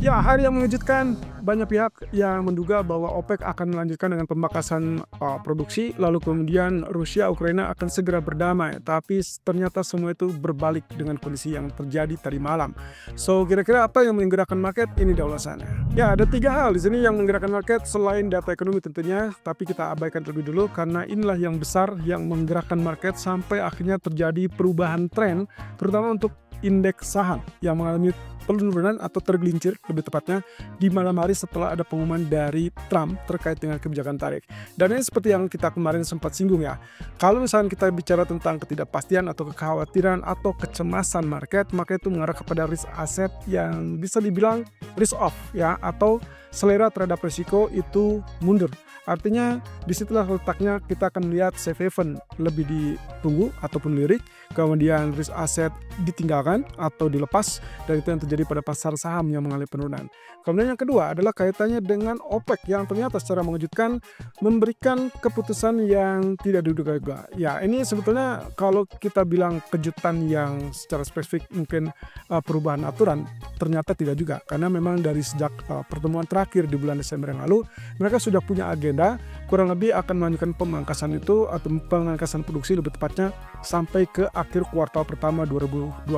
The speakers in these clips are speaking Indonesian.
Ya, hari yang mengejutkan, banyak pihak yang menduga bahwa OPEC akan melanjutkan dengan pembakasan produksi, lalu kemudian Rusia Ukraina akan segera berdamai. Tapi ternyata semua itu berbalik dengan kondisi yang terjadi tadi malam. So, kira-kira apa yang menggerakkan market? Ini dia ulasannya. Ya, ada tiga hal di sini yang menggerakkan market selain data ekonomi tentunya, tapi kita abaikan terlebih dulu karena inilah yang besar yang menggerakkan market sampai akhirnya terjadi perubahan tren, terutama untuk indeks saham yang mengalami penurunan atau tergelincir lebih tepatnya di malam hari setelah ada pengumuman dari Trump terkait dengan kebijakan tarik. Dan ini seperti yang kita kemarin sempat singgung ya. Kalau misalnya kita bicara tentang ketidakpastian atau kekhawatiran atau kecemasan market, maka itu mengarah kepada risk aset yang bisa dibilang risk off ya, atau selera terhadap risiko itu mundur. Artinya disitulah letaknya kita akan melihat safe haven lebih ditunggu ataupun lirik, kemudian risk asset ditinggalkan atau dilepas, dan itu yang terjadi pada pasar saham yang mengalami penurunan. Kemudian yang kedua adalah kaitannya dengan OPEC yang ternyata secara mengejutkan memberikan keputusan yang tidak diduga-duga. Ya, ini sebetulnya kalau kita bilang kejutan yang secara spesifik mungkin perubahan aturan, ternyata tidak juga, karena memang dari sejak pertemuan terakhir di bulan Desember yang lalu mereka sudah punya agenda kurang lebih akan melanjutkan pemangkasan itu atau pemangkasan produksi lebih tepatnya sampai ke akhir kuartal pertama 2025.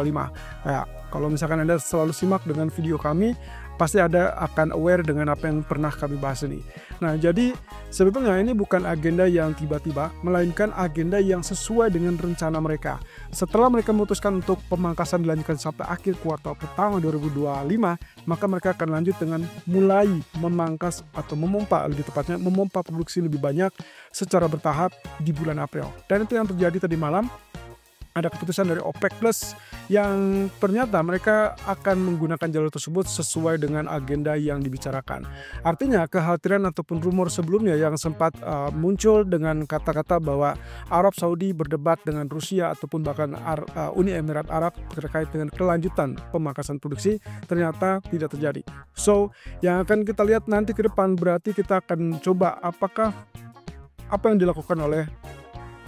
Ya, kalau misalkan Anda selalu simak dengan video kami, pasti Anda akan aware dengan apa yang pernah kami bahas ini. Nah, jadi sebetulnya ini bukan agenda yang tiba-tiba, melainkan agenda yang sesuai dengan rencana mereka. Setelah mereka memutuskan untuk pemangkasan dilanjutkan sampai akhir kuartal pertama 2025, maka mereka akan lanjut dengan mulai memangkas atau memompa, lebih tepatnya memompa produksi lebih banyak secara bertahap di bulan April. Dan itu yang terjadi tadi malam. Ada keputusan dari OPEC Plus yang ternyata mereka akan menggunakan jalur tersebut sesuai dengan agenda yang dibicarakan. Artinya kekhawatiran ataupun rumor sebelumnya yang sempat muncul dengan kata-kata bahwa Arab Saudi berdebat dengan Rusia ataupun bahkan Uni Emirat Arab terkait dengan kelanjutan pemangkasan produksi ternyata tidak terjadi. So, yang akan kita lihat nanti ke depan berarti kita akan coba apakah apa yang dilakukan oleh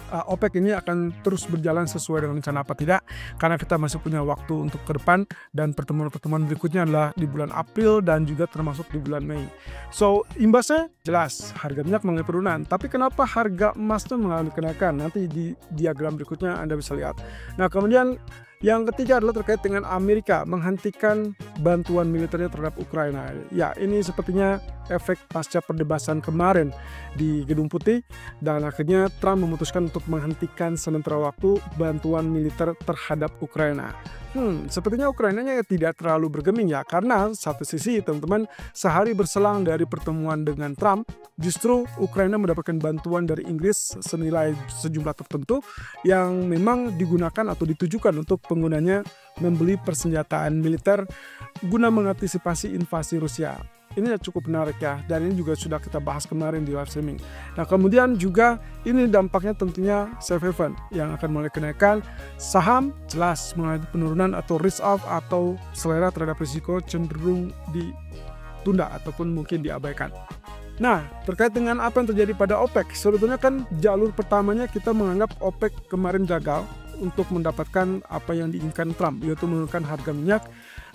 OPEC ini akan terus berjalan sesuai dengan rencana apa tidak, karena kita masih punya waktu untuk ke depan dan pertemuan-pertemuan berikutnya adalah di bulan April dan juga termasuk di bulan Mei. So, imbasnya jelas harga minyak mengalami penurunan, tapi kenapa harga emas itu mengalami kenaikan? Nanti di diagram berikutnya Anda bisa lihat. Nah, kemudian yang ketiga adalah terkait dengan Amerika menghentikan bantuan militernya terhadap Ukraina. Ya, ini sepertinya efek pasca perdebatan kemarin di Gedung Putih, dan akhirnya Trump memutuskan untuk menghentikan sementara waktu bantuan militer terhadap Ukraina. Sepertinya Ukrainanya tidak terlalu bergeming ya, karena satu sisi teman-teman, sehari berselang dari pertemuan dengan Trump, justru Ukraina mendapatkan bantuan dari Inggris senilai sejumlah tertentu yang memang digunakan atau ditujukan untuk penggunanya membeli persenjataan militer guna mengantisipasi invasi Rusia. Ini cukup menarik ya, dan ini juga sudah kita bahas kemarin di live streaming. Nah, kemudian juga ini dampaknya tentunya safe haven yang akan mulai kenaikan. Saham jelas mengalami penurunan atau risk off atau selera terhadap risiko cenderung ditunda ataupun mungkin diabaikan. Nah, terkait dengan apa yang terjadi pada OPEC, sebetulnya kan jalur pertamanya kita menganggap OPEC kemarin gagal untuk mendapatkan apa yang diinginkan Trump, yaitu menurunkan harga minyak.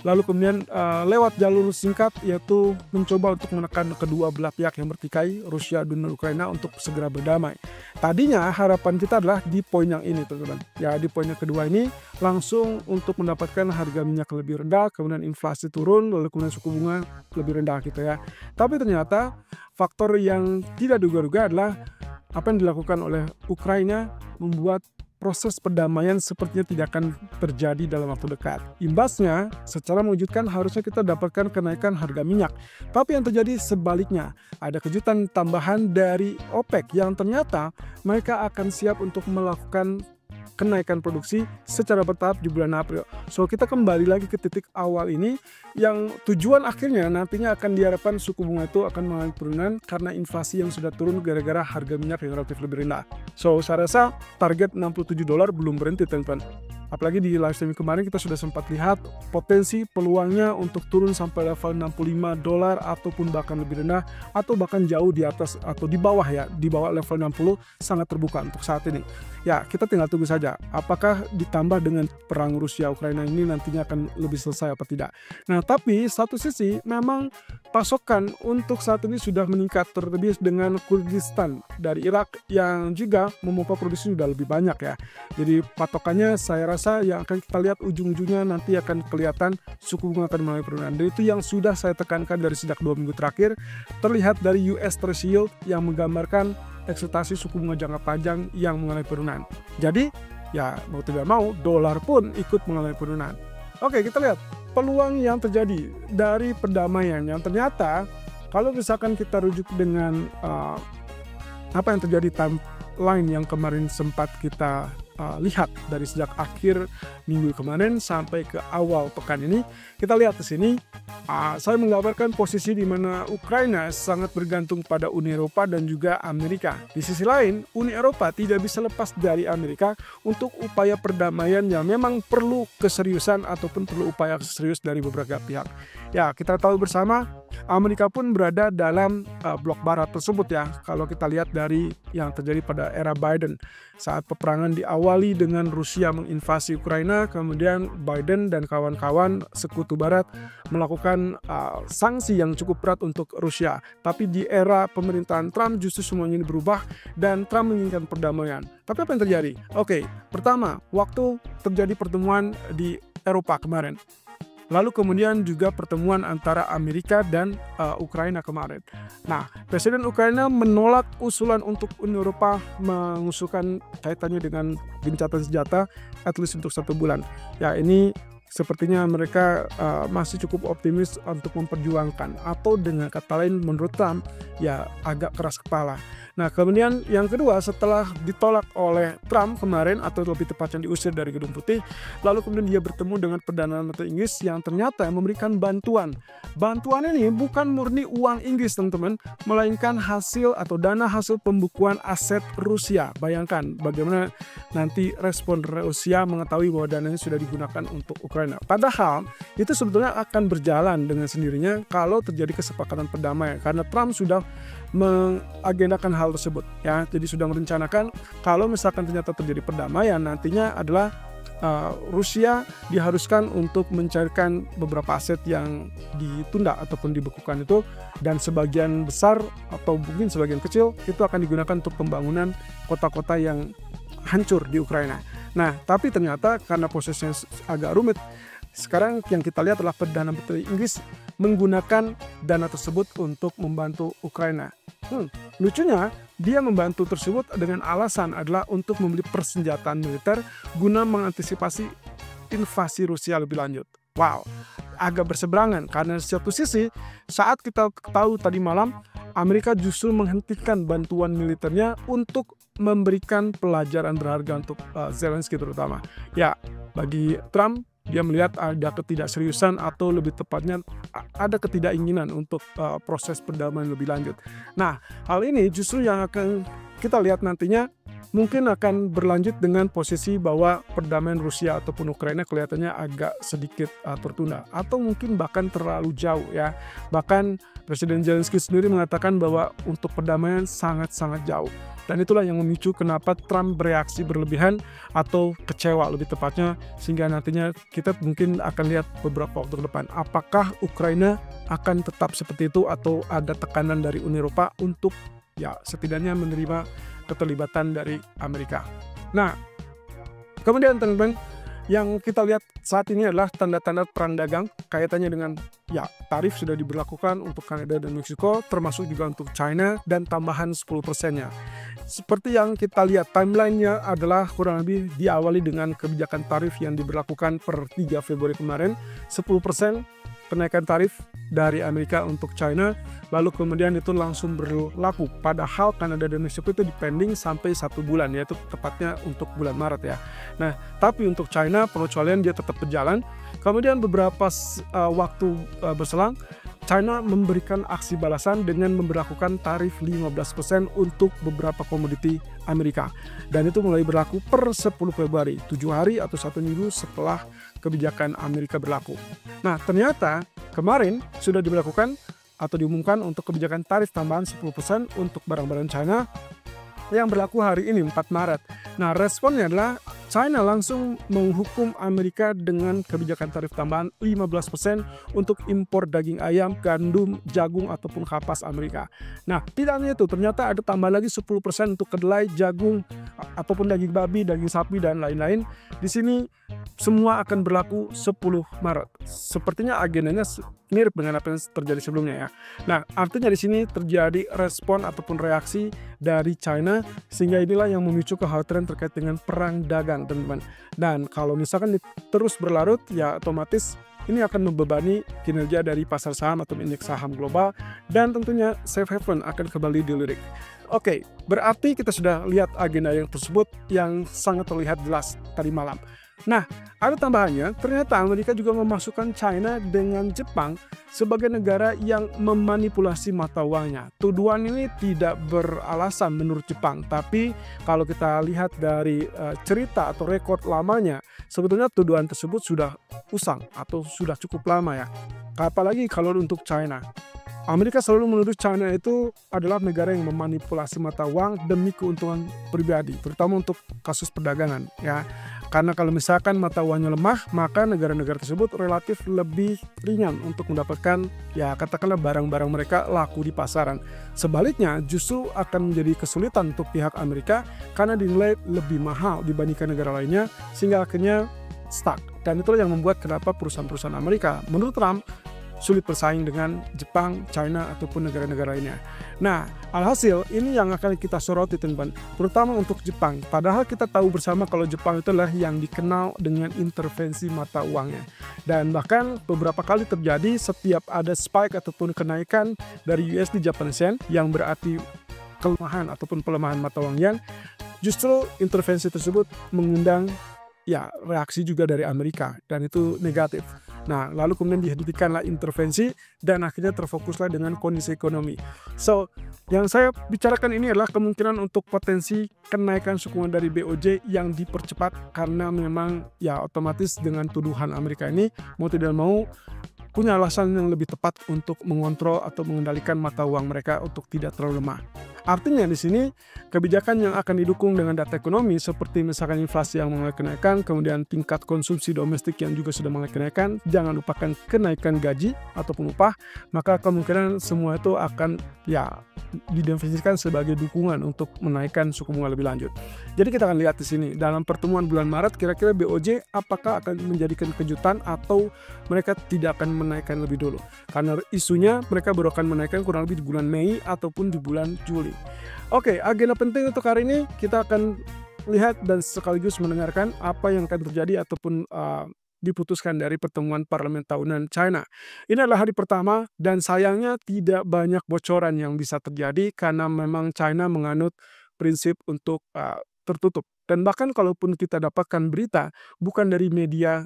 Lalu kemudian lewat jalur singkat, yaitu mencoba untuk menekan kedua belah pihak yang bertikai, Rusia dan Ukraina, untuk segera berdamai. Tadinya harapan kita adalah di poin yang ini teman-teman. Ya, di poin yang kedua ini langsung untuk mendapatkan harga minyak lebih rendah, kemudian inflasi turun, lalu kemudian suku bunga lebih rendah gitu ya. Tapi ternyata faktor yang tidak duga-duga adalah apa yang dilakukan oleh Ukraina membuat proses perdamaian sepertinya tidak akan terjadi dalam waktu dekat. Imbasnya, secara mengejutkan harusnya kita dapatkan kenaikan harga minyak. Tapi yang terjadi sebaliknya, ada kejutan tambahan dari OPEC yang ternyata mereka akan siap untuk melakukan kenaikan produksi secara bertahap di bulan April. So, kita kembali lagi ke titik awal ini yang tujuan akhirnya nantinya akan diharapkan suku bunga itu akan mengalami penurunan karena inflasi yang sudah turun gara-gara harga minyak yang relatif lebih rendah. So, saya rasa target $67 belum berhenti teman-teman. Apalagi di live streaming kemarin kita sudah sempat lihat potensi peluangnya untuk turun sampai level $65 ataupun bahkan lebih rendah atau bahkan jauh di atas atau di bawah ya, di bawah level 60 sangat terbuka untuk saat ini. Ya, kita tinggal tunggu saja apakah ditambah dengan perang Rusia Ukraina ini nantinya akan lebih selesai apa tidak. Nah, tapi satu sisi memang pasokan untuk saat ini sudah meningkat, terlebih dengan Kurdistan dari Irak yang juga memompa produksi sudah lebih banyak ya. Jadi patokannya saya rasa yang akan kita lihat ujung-ujungnya nanti akan kelihatan suku bunga akan mengalami penurunan. Dan itu yang sudah saya tekankan dari sejak 2 minggu terakhir, terlihat dari US Treasury Yield yang menggambarkan ekspektasi suku bunga jangka panjang yang mengalami penurunan. Jadi ya mau tidak mau dolar pun ikut mengalami penurunan. Oke, kita lihat peluang yang terjadi dari perdamaian yang ternyata kalau misalkan kita rujuk dengan apa yang terjadi timeline yang kemarin sempat kita lihat dari sejak akhir minggu kemarin sampai ke awal pekan ini, kita lihat di sini saya menggambarkan posisi di mana Ukraina sangat bergantung pada Uni Eropa dan juga Amerika. Di sisi lain, Uni Eropa tidak bisa lepas dari Amerika untuk upaya perdamaian yang memang perlu keseriusan ataupun perlu upaya serius dari beberapa pihak. Ya, kita tahu bersama Amerika pun berada dalam blok barat tersebut ya. Kalau kita lihat dari yang terjadi pada era Biden saat peperangan diawali dengan Rusia menginvasi Ukraina, kemudian Biden dan kawan-kawan sekutu barat melakukan sanksi yang cukup berat untuk Rusia. Tapi di era pemerintahan Trump justru semuanya ini berubah dan Trump menginginkan perdamaian. Tapi apa yang terjadi? Oke, pertama, waktu terjadi pertemuan di Eropa kemarin. Lalu kemudian juga pertemuan antara Amerika dan Ukraina kemarin. Nah, Presiden Ukraina menolak usulan untuk Uni Eropa mengusulkan kaitannya dengan gencatan senjata at least untuk 1 bulan. Ya, ini sepertinya mereka masih cukup optimis untuk memperjuangkan, atau dengan kata lain menurut Trump ya agak keras kepala. Nah, kemudian yang kedua, setelah ditolak oleh Trump kemarin, atau lebih tepatnya diusir dari Gedung Putih, lalu kemudian dia bertemu dengan Perdana Menteri Inggris yang ternyata memberikan bantuan. Bantuan ini bukan murni uang Inggris, teman-teman, melainkan hasil atau dana hasil pembukuan aset Rusia. Bayangkan bagaimana nanti respon Rusia mengetahui bahwa dananya sudah digunakan untuk Ukraina. Padahal itu sebetulnya akan berjalan dengan sendirinya kalau terjadi kesepakatan perdamaian, karena Trump sudah mengagendakan hal tersebut ya. Jadi sudah merencanakan kalau misalkan ternyata terjadi perdamaian, nantinya adalah Rusia diharuskan untuk mencairkan beberapa aset yang ditunda ataupun dibekukan itu, dan sebagian besar atau mungkin sebagian kecil itu akan digunakan untuk pembangunan kota-kota yang hancur di Ukraina. Nah, tapi ternyata karena prosesnya agak rumit, sekarang yang kita lihat adalah Perdana Menteri Inggris menggunakan dana tersebut untuk membantu Ukraina. Lucunya, dia membantu tersebut dengan alasan adalah untuk membeli persenjataan militer guna mengantisipasi invasi Rusia lebih lanjut. Wow, agak berseberangan karena di satu sisi saat kita tahu tadi malam Amerika justru menghentikan bantuan militernya untuk memberikan pelajaran berharga untuk Zelensky terutama. Ya, bagi Trump, dia melihat ada ketidakseriusan atau lebih tepatnya ada ketidakinginan untuk proses perdamaian lebih lanjut. Nah, hal ini justru yang akan kita lihat nantinya mungkin akan berlanjut dengan posisi bahwa perdamaian Rusia ataupun Ukraina kelihatannya agak sedikit tertunda atau mungkin bahkan terlalu jauh ya. Bahkan Presiden Zelensky sendiri mengatakan bahwa untuk perdamaian sangat-sangat jauh. Dan itulah yang memicu kenapa Trump bereaksi berlebihan atau kecewa lebih tepatnya, sehingga nantinya kita mungkin akan lihat beberapa waktu ke depan apakah Ukraina akan tetap seperti itu atau ada tekanan dari Uni Eropa untuk ya setidaknya menerima keterlibatan dari Amerika. Nah, kemudian teman-teman, yang kita lihat saat ini adalah tanda-tanda perang dagang kaitannya dengan ya tarif sudah diberlakukan untuk Kanada dan Meksiko, termasuk juga untuk China, dan tambahan 10%-nya. Seperti yang kita lihat timeline-nya adalah kurang lebih diawali dengan kebijakan tarif yang diberlakukan per 3 Februari kemarin, 10% kenaikan tarif dari Amerika untuk China, lalu kemudian itu langsung berlaku. Padahal Kanada dan Meksiko itu dipending sampai 1 bulan, yaitu tepatnya untuk bulan Maret ya. Nah, tapi untuk China pengecualian dia tetap berjalan. Kemudian beberapa waktu berselang, China memberikan aksi balasan dengan memberlakukan tarif 15% untuk beberapa komoditi Amerika. Dan itu mulai berlaku per 10 Februari, 7 hari atau 1 minggu setelah kebijakan Amerika berlaku. Nah, ternyata kemarin sudah diberlakukan atau diumumkan untuk kebijakan tarif tambahan 10% untuk barang-barang China yang berlaku hari ini 4 Maret. Nah, responnya adalah China langsung menghukum Amerika dengan kebijakan tarif tambahan 15% untuk impor daging ayam, gandum, jagung, ataupun kapas Amerika. Nah, tidak hanya itu, ternyata ada tambah lagi 10% untuk kedelai, jagung, ataupun daging babi, daging sapi, dan lain-lain. Di sini semua akan berlaku 10 Maret. Sepertinya agendanya mirip dengan apa yang terjadi sebelumnya ya. Nah, artinya di sini terjadi respon ataupun reaksi dari China, sehingga inilah yang memicu kekhawatiran terkait dengan perang dagang, teman-teman. Dan kalau misalkan terus berlarut, ya otomatis ini akan membebani kinerja dari pasar saham atau indeks saham global, dan tentunya safe haven akan kembali dilirik. Oke, berarti kita sudah lihat agenda yang tersebut yang sangat terlihat jelas tadi malam. Nah, ada tambahannya, ternyata Amerika juga memasukkan China dengan Jepang sebagai negara yang memanipulasi mata uangnya. Tuduhan ini tidak beralasan menurut Jepang, tapi kalau kita lihat dari cerita atau rekod lamanya, sebetulnya tuduhan tersebut sudah usang atau sudah cukup lama ya. Apalagi kalau untuk China. Amerika selalu menuduh China itu adalah negara yang memanipulasi mata uang demi keuntungan pribadi, terutama untuk kasus perdagangan ya. Karena kalau misalkan mata uangnya lemah, maka negara-negara tersebut relatif lebih ringan untuk mendapatkan ya katakanlah barang-barang mereka laku di pasaran. Sebaliknya justru akan menjadi kesulitan untuk pihak Amerika karena dinilai lebih mahal dibandingkan negara lainnya, sehingga akhirnya stuck. Dan itulah yang membuat kenapa perusahaan-perusahaan Amerika menurut Trump sulit bersaing dengan Jepang, China, ataupun negara-negara lainnya. Nah, alhasil ini yang akan kita soroti, teman-teman, terutama untuk Jepang. Padahal kita tahu bersama kalau Jepang itulah yang dikenal dengan intervensi mata uangnya. Dan bahkan beberapa kali terjadi setiap ada spike ataupun kenaikan dari USD Japanese Yen yang berarti kelemahan ataupun pelemahan mata uang yen, justru intervensi tersebut mengundang ya reaksi juga dari Amerika, dan itu negatif. Nah, lalu kemudian dihentikanlah intervensi dan akhirnya terfokuslah dengan kondisi ekonomi. So, yang saya bicarakan ini adalah kemungkinan untuk potensi kenaikan suku bunga dari BOJ yang dipercepat karena memang ya otomatis dengan tuduhan Amerika ini mau tidak mau punya alasan yang lebih tepat untuk mengontrol atau mengendalikan mata uang mereka untuk tidak terlalu lemah. Artinya di sini kebijakan yang akan didukung dengan data ekonomi seperti misalkan inflasi yang mulai kenaikan, kemudian tingkat konsumsi domestik yang juga sudah mulai kenaikan, jangan lupakan kenaikan gaji ataupun upah, maka kemungkinan semua itu akan ya didefinisikan sebagai dukungan untuk menaikkan suku bunga lebih lanjut. Jadi kita akan lihat di sini dalam pertemuan bulan Maret kira-kira BOJ apakah akan menjadikan kejutan atau mereka tidak akan menaikkan lebih dulu. Karena isunya mereka baru akan menaikkan kurang lebih di bulan Mei ataupun di bulan Juli. Oke, agenda penting untuk hari ini kita akan lihat dan sekaligus mendengarkan apa yang akan terjadi ataupun diputuskan dari pertemuan parlemen tahunan China. Ini adalah hari pertama dan sayangnya tidak banyak bocoran yang bisa terjadi karena memang China menganut prinsip untuk tertutup. Dan bahkan kalaupun kita dapatkan berita bukan dari media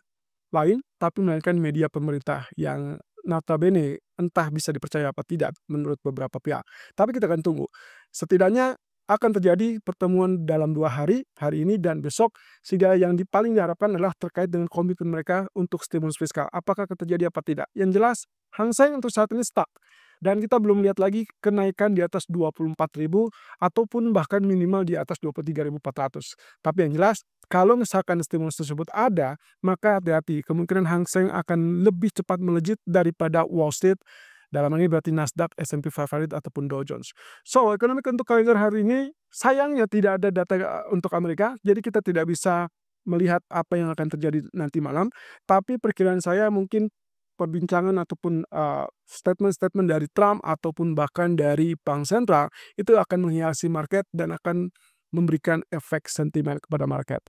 lain, tapi melainkan media pemerintah yang notabene entah bisa dipercaya apa tidak menurut beberapa pihak. Tapi kita akan tunggu. Setidaknya akan terjadi pertemuan dalam 2 hari, hari ini dan besok, sehingga yang paling diharapkan adalah terkait dengan komitmen mereka untuk stimulus fiskal. Apakah akan terjadi apa tidak? Yang jelas, Hang Seng untuk saat ini stuck. Dan kita belum lihat lagi kenaikan di atas 24.000 ataupun bahkan minimal di atas 23.400. Tapi yang jelas, kalau misalkan stimulus tersebut ada, maka hati-hati, kemungkinan Hang Seng akan lebih cepat melejit daripada Wall Street. Dalam hal ini berarti Nasdaq, S&P 500 ataupun Dow Jones. So, ekonomi untuk kalender hari ini sayangnya tidak ada data untuk Amerika, jadi kita tidak bisa melihat apa yang akan terjadi nanti malam. Tapi perkiraan saya mungkin perbincangan ataupun statement-statement dari Trump ataupun bahkan dari Bank Sentral itu akan menghiasi market dan akan memberikan efek sentimen kepada market.